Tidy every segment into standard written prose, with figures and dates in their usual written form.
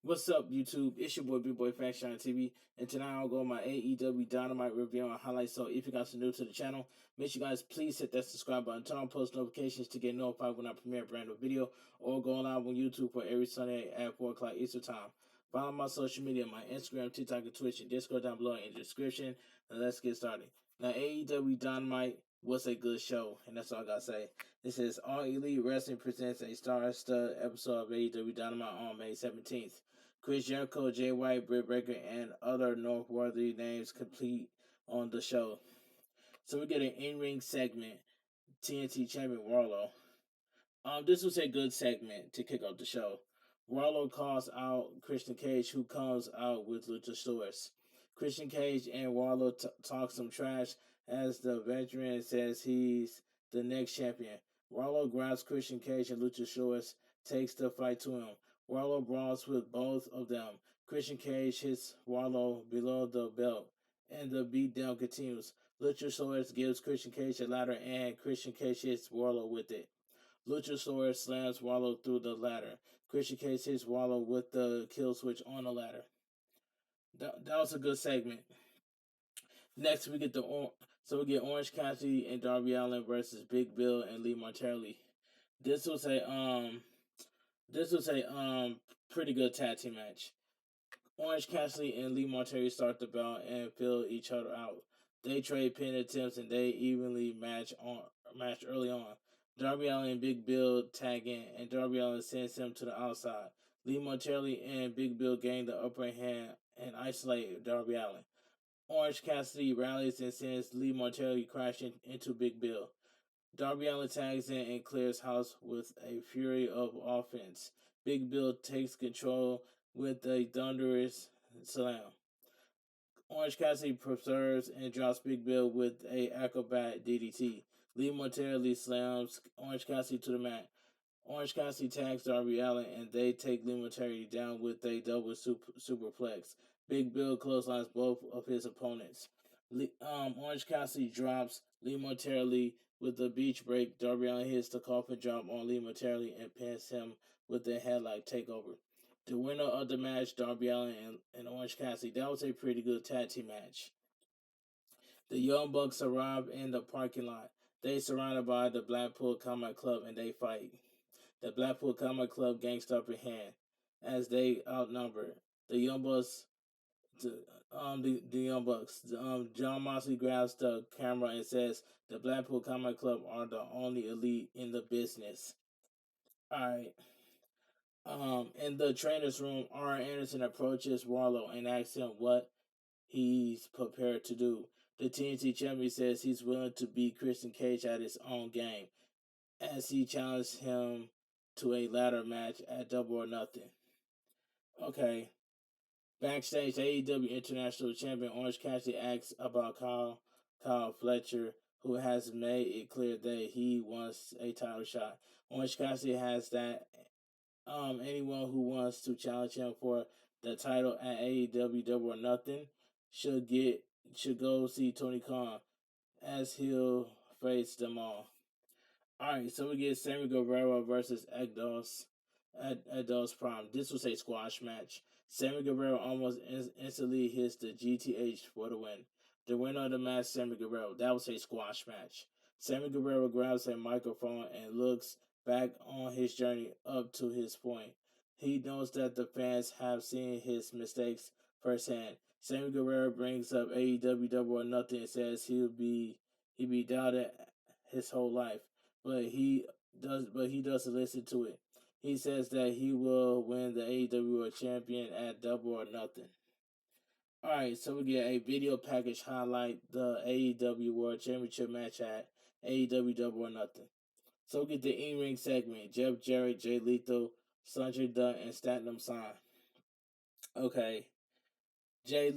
What's up, YouTube? It's your boy Bigboyfactsjonnytv, and tonight I'll go on my AEW Dynamite review and highlights. So if you guys are new to the channel, make sure you guys please hit that subscribe button, turn on post notifications to get notified when I premiere a brand new video, or go live on YouTube for every Sunday at 4 o'clock Eastern Time. Follow my social media, my Instagram, TikTok, and Twitch, and Discord down below in the description. And let's get started. Now, AEW Dynamite was a good show, and that's all I gotta say. This is All Elite Wrestling presents a star-studded episode of AEW Dynamite on May 17th. Chris Jericho, Jay White, Britt Baker, and other noteworthy names complete on the show. So we get an in-ring segment, TNT Champion Warlow. This was a good segment to kick off the show. Warlow calls out Christian Cage, who comes out with Luchasaurus. Christian Cage and Warlow talk some trash as the veteran says he's the next champion. Warlow grabs Christian Cage and Luchasaurus takes the fight to him. Warlow brawls with both of them. Christian Cage hits Warlow below the belt, and the beatdown continues. Luchasaurus gives Christian Cage a ladder, and Christian Cage hits Warlow with it. Luchasaurus slams Warlow through the ladder. Christian Cage hits Warlow with the kill switch on the ladder. That was a good segment. Next, we get we get Orange Cassidy and Darby Allin versus Big Bill and Lee Martelli. This was a pretty good tag team match. Orange Cassidy and Lee Martelli start the bout and fill each other out. They trade pin attempts and they evenly match early on. Darby Allin and Big Bill tag in, and Darby Allin sends him to the outside. Lee Martelli and Big Bill gain the upper hand and isolate Darby Allin. Orange Cassidy rallies and sends Lee Martelli crashing into Big Bill. Darby Allin tags in and clears house with a fury of offense. Big Bill takes control with a thunderous slam. Orange Cassidy preserves and drops Big Bill with a acrobat DDT. Lee Martelli slams Orange Cassidy to the mat. Orange Cassidy tags Darby Allin and they take Lee Martelli down with a double superplex. Big Bill clotheslines both of his opponents. Orange Cassidy drops Lee Martelli with a beach break. Darby Allin hits the coffin drop on Lee Martelli and pins him with a headlock takeover. The winner of the match, Darby Allin and Orange Cassidy. That was a pretty good tag team match. The Young Bucks arrive in the parking lot. They surrounded by the Blackpool Combat Club and they fight. The Blackpool Combat Club gangs up in hand as they outnumber the Young Bucks. The Young Bucks. John Moxley grabs the camera and says the Blackpool Combat Club are the only elite in the business. All right. In the trainer's room, R. Anderson approaches Warlow and asks him what he's prepared to do. The TNT champion says he's willing to beat Christian Cage at his own game, as he challenged him to a ladder match at Double or Nothing. Okay. Backstage, AEW International Champion Orange Cassidy asks about Kyle Fletcher, who has made it clear that he wants a title shot. Orange Cassidy has that anyone who wants to challenge him for the title at AEW Double or Nothing should go see Tony Khan, as he'll face them all. Alright, so we get Sammy Guevara versus Egdos Prime. This was a squash match. Sammy Guevara almost instantly hits the GTH for the win. The winner of the match, Sammy Guevara. That was a squash match. Sammy Guevara grabs a microphone and looks back on his journey up to his point. He knows that the fans have seen his mistakes firsthand. Sammy Guevara brings up AEW Double or Nothing and says he be doubted his whole life, but he doesn't listen to it. He says that he will win the AEW World Champion at Double or Nothing. Alright, so we get a video package highlight the AEW World Championship match at AEW Double or Nothing. So we get the in-ring segment. Jeff Jarrett, Jay Lethal, Sanjay Dutt, and Statnam Sign. Okay. Jeff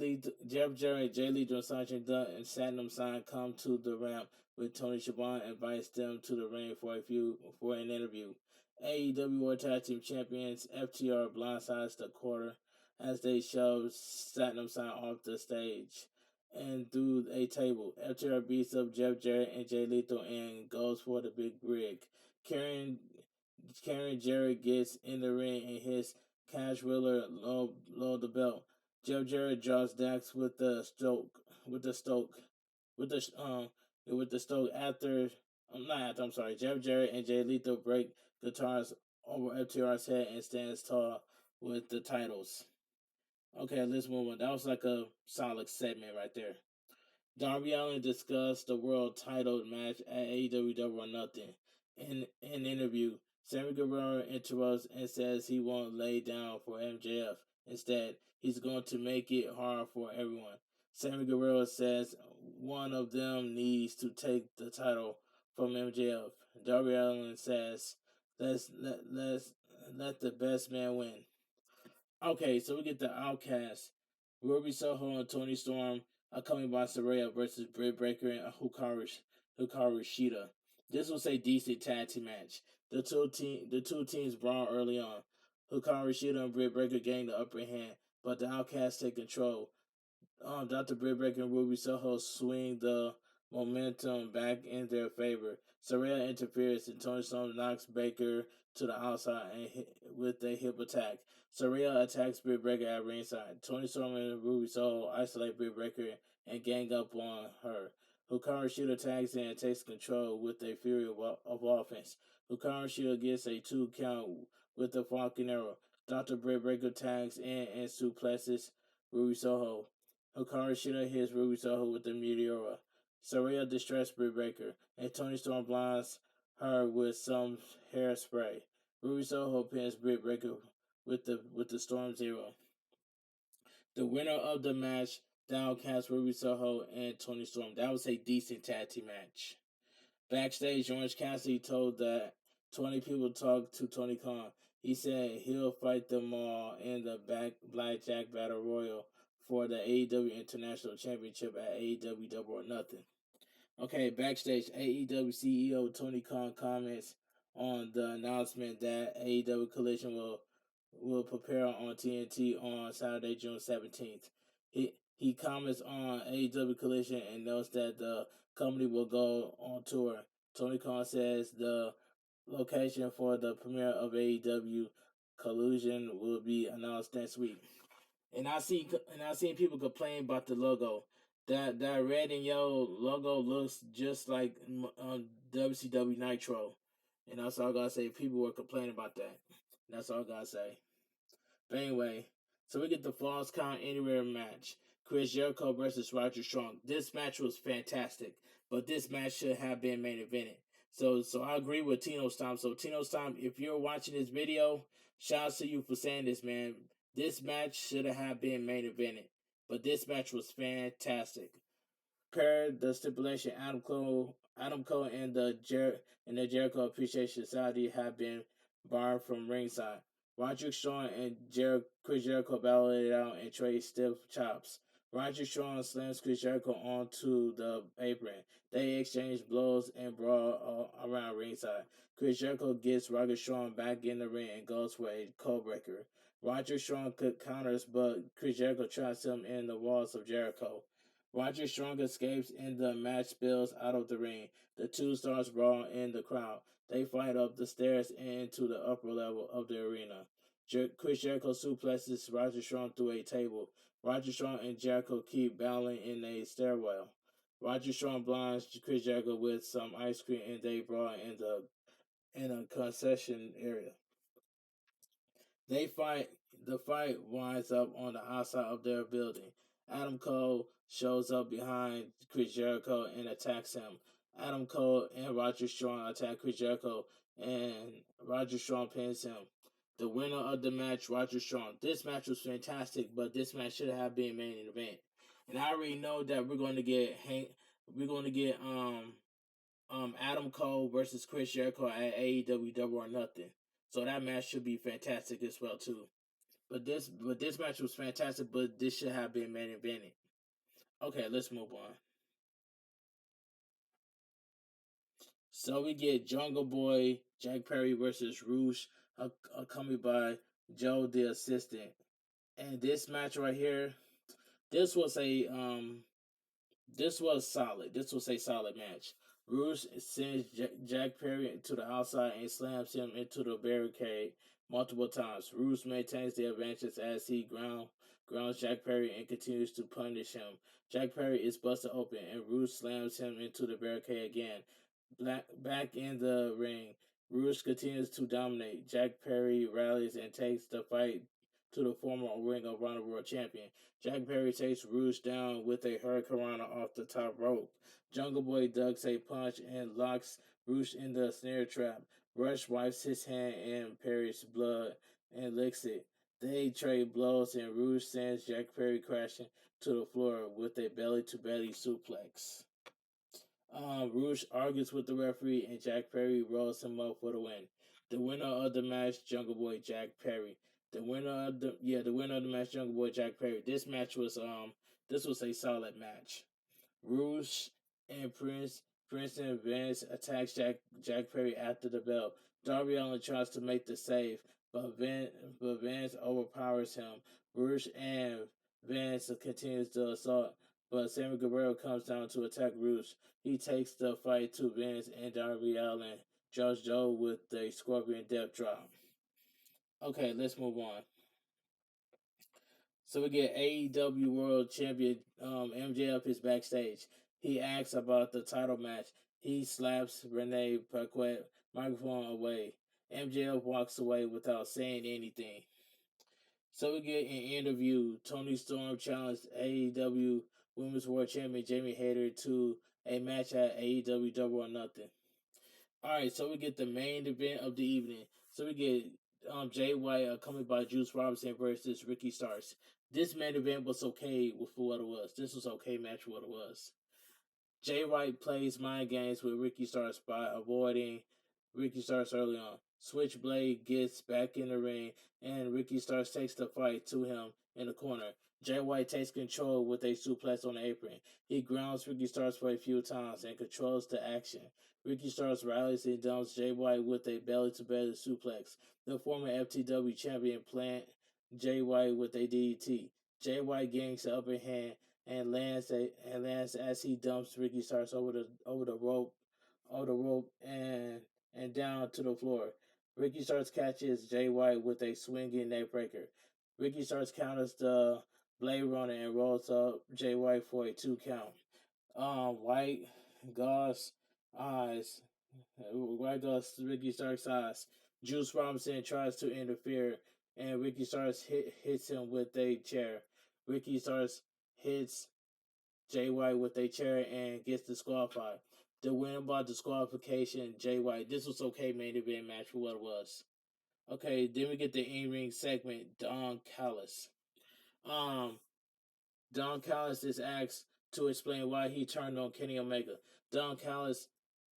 Jarrett, Jay Lethal, Sanjay Dutt, and Statnam Sign come to the ramp with Tony Schiavone invites them to the ring for an interview. AEW World Tag Team Champions FTR blindsides the quarter as they shove Statnam Sign off the stage and through a table. FTR beats up Jeff Jarrett and Jay Lethal and goes for the big rig. Karen Jarrett gets in the ring and hits Cash Wheeler low the belt. Jeff Jarrett draws Dax with the with the stoke after. Not after. I'm sorry. Jeff Jarrett and Jay Lethal break guitars over FTR's head and stands tall with the titles. Okay, let's move on. That was like a solid segment right there. Darby Allin discussed the world title match at AEW Double or Nothing. In an interview, Sammy Guevara interrupts and says he won't lay down for MJF. Instead, he's going to make it hard for everyone. Sammy Guevara says one of them needs to take the title from MJF. Darby Allin says, let the best man win. Okay, so we get the Outcast, Ruby Soho and Tony Storm are coming by Saraya versus Britt Baker and Hikaru Shida. This was a decent tag team match. The two teams brawled early on. Hikaru Shida and Britt Baker gained the upper hand, but the Outcasts take control. Dr. Britt Baker and Ruby Soho swing the momentum back in their favor. Saraya interferes and Tony Storm knocks Baker to the outside with a hip attack. Saraya attacks Britt Baker at ringside. Tony Storm and Ruby Soho isolate Britt Baker and gang up on her. Hikaru Shida tags in and takes control with a fury of offense. Hikaru Shida gets a 2 count with the Falcon Arrow. Dr. Britt Baker tags in and suplexes Ruby Soho. Hikaru Shida hits Ruby Soho with the Meteora. Saraya distracts Britt Baker, and Tony Storm blinds her with some hairspray. Ruby Soho pins Britt Baker with the Storm Zero. The winner of the match, the Outcast, Ruby Soho, and Tony Storm. That was a decent tag team match. Backstage, Orange Cassidy told that 20 people talked to Tony Khan. He said he'll fight them all in the Blackjack Battle Royal for the AEW International Championship at AEW Double or Nothing. Okay, backstage, AEW CEO Tony Khan comments on the announcement that AEW Collision will prepare on TNT on Saturday, June 17th. He comments on AEW Collision and notes that the company will go on tour. Tony Khan says the location for the premiere of AEW Collision will be announced next week. And I seen people complain about the logo. That red and yellow logo looks just like WCW Nitro, and that's all I gotta say. People were complaining about that. That's all I gotta say. But anyway, so we get the Falls Count Anywhere match. Chris Jericho versus Roger Strong. This match was fantastic, but this match should have been main evented. So I agree with Tino Stomp. So Tino Stomp, if you're watching this video, shout out to you for saying this, man. This match should have been main evented, but this match was fantastic. Per the stipulation, Adam Cole, and the Jericho Appreciation Society have been barred from ringside. Roderick Strong and Chris Jericho battle it out and trade stiff chops. Roger Strong slams Chris Jericho onto the apron. They exchange blows and brawl around ringside. Chris Jericho gets Roger Strong back in the ring and goes for a codebreaker. Roger Strong counters, but Chris Jericho traps him in the walls of Jericho. Roger Strong escapes and the match spills out of the ring. The two stars brawl in the crowd. They fight up the stairs and into the upper level of the arena. Chris Jericho suplexes Roger Strong through a table. Roger Strong and Jericho keep battling in a stairwell. Roger Strong blinds Chris Jericho with some ice cream and they brawl in a concession area. They fight. The fight winds up on the outside of their building. Adam Cole shows up behind Chris Jericho and attacks him. Adam Cole and Roger Strong attack Chris Jericho, and Roger Strong pins him. The winner of the match, Roger Strong. This match was fantastic, but this match should have been main event. And I already know that we're going to get Adam Cole versus Chris Jericho at AEW Double or Nothing. So that match should be fantastic as well too. But this match was fantastic, but this should have been main evented. Okay, let's move on. So we get Jungle Boy Jack Perry versus Roosh, accompanied by Joe the assistant. And this match right here, this was a this was solid. This was a solid match. Roosh sends Jack Perry to the outside and slams him into the barricade. multiple times. Roos maintains the advantage as he grounds Jack Perry and continues to punish him. Jack Perry is busted open and Roos slams him into the barricade again. Back in the ring, Roos continues to dominate. Jack Perry rallies and takes the fight to the former Ring of Honor World Champion. Jack Perry takes Roos down with a hurricanrana off the top rope. Jungle Boy ducks a punch and locks Roos in the snare trap. Rush wipes his hand in Perry's blood and licks it. They trade blows and Roos sends Jack Perry crashing to the floor with a belly-to-belly suplex. Rouge argues with the referee and Jack Perry rolls him up for the win. The winner of the match, Jungle Boy Jack Perry. The winner of the match, Jungle Boy Jack Perry. This was a solid match. Rouge and Prince and Vance attacks Jack Perry after the bell. Darby Allin tries to make the save, but Vance overpowers him. Rouge and Vance continues the assault, but Sammy Guevara comes down to attack Rouge. He takes the fight to Vance and Darby Allin. Judge Joe with a Scorpion Death Drop. Okay, let's move on. So we get AEW World Champion MJF is backstage. He asks about the title match. He slaps Renee Paquette microphone away. MJF walks away without saying anything. So we get an interview. Tony Storm challenged AEW Women's World Champion Jamie Hayter to a match at AEW Double or Nothing. Alright, so we get the main event of the evening. So we get Jay White accompanied by Juice Robinson versus Ricky Starks. This main event was okay for what it was. This was okay match for what it was. Jay White plays mind games with Ricky Starks by avoiding Ricky Starks early on. Switchblade gets back in the ring and Ricky Starks takes the fight to him in the corner. Jay White takes control with a suplex on the apron. He grounds Ricky Starks for a few times and controls the action. Ricky Starks rallies and dumps Jay White with a belly-to-belly suplex. The former FTW champion plant Jay White with a DDT. Jay White gains the upper hand and lands as he dumps Ricky Starks over the rope and down to the floor. Ricky Starks catches Jay White with a swinging neckbreaker. Ricky Starks counters the Blade Runner and rolls up Jay White for a 2 count. White Goss eyes. White Goss Ricky Starks' eyes. Juice Robinson tries to interfere, and Ricky Starks hits him with a chair. Ricky Starks hits Jay White with a chair and gets disqualified. The win by disqualification, Jay White. This was okay main event match for what it was. Okay, then we get the in-ring segment, Don Callis. Don Callis is asked to explain why he turned on Kenny Omega. Don Callis,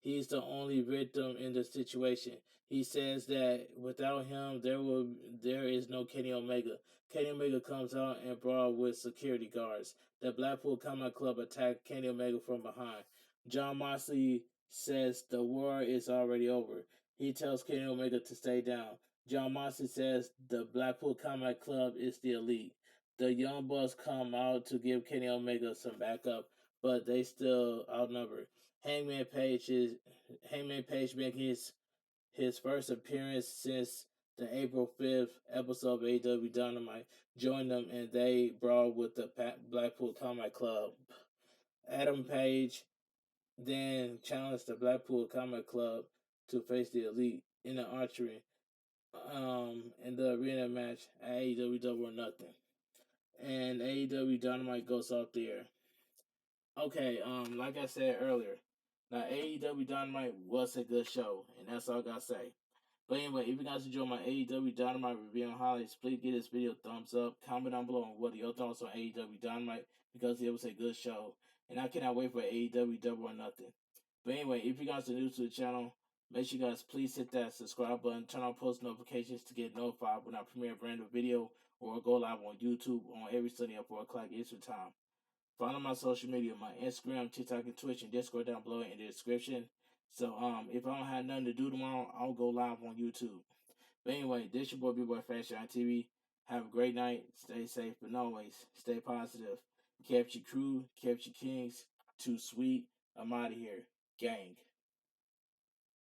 he's the only victim in the situation. He says that without him, there is no Kenny Omega. Kenny Omega comes out and brawl with security guards. The Blackpool Combat Club attacked Kenny Omega from behind. John Moxley says the war is already over. He tells Kenny Omega to stay down. John Moxley says the Blackpool Combat Club is the elite. The Young Bucks come out to give Kenny Omega some backup, but they still outnumbered. Hangman Page making his first appearance since the April 5th episode of AEW Dynamite. Joined them and they brawled with the Blackpool Combat Club. Adam Page then challenged the Blackpool Combat Club to face the Elite in the archery in the arena match at AEW Double or Nothing. And AEW Dynamite goes off there. Okay, like I said earlier, now AEW Dynamite was a good show, and that's all I gotta say. But anyway, if you guys enjoy my AEW Dynamite review and highlights, please give this video a thumbs up. Comment down below on what your thoughts on AEW Dynamite, because it was a good show, and I cannot wait for AEW Double or Nothing. But anyway, if you guys are new to the channel, make sure you guys please hit that subscribe button, turn on post notifications to get notified when I premiere a brand new video or go live on YouTube on every Sunday at 4 o'clock Eastern Time. Follow my social media, my Instagram, TikTok, and Twitch, and Discord down below in the description. So, if I don't have nothing to do tomorrow, I'll go live on YouTube. But anyway, this your boy Bigboyfactsjonnytv. Have a great night. Stay safe, but always stay positive. Kept your crew, kept your kings. Too sweet. I'm out of here. Gang.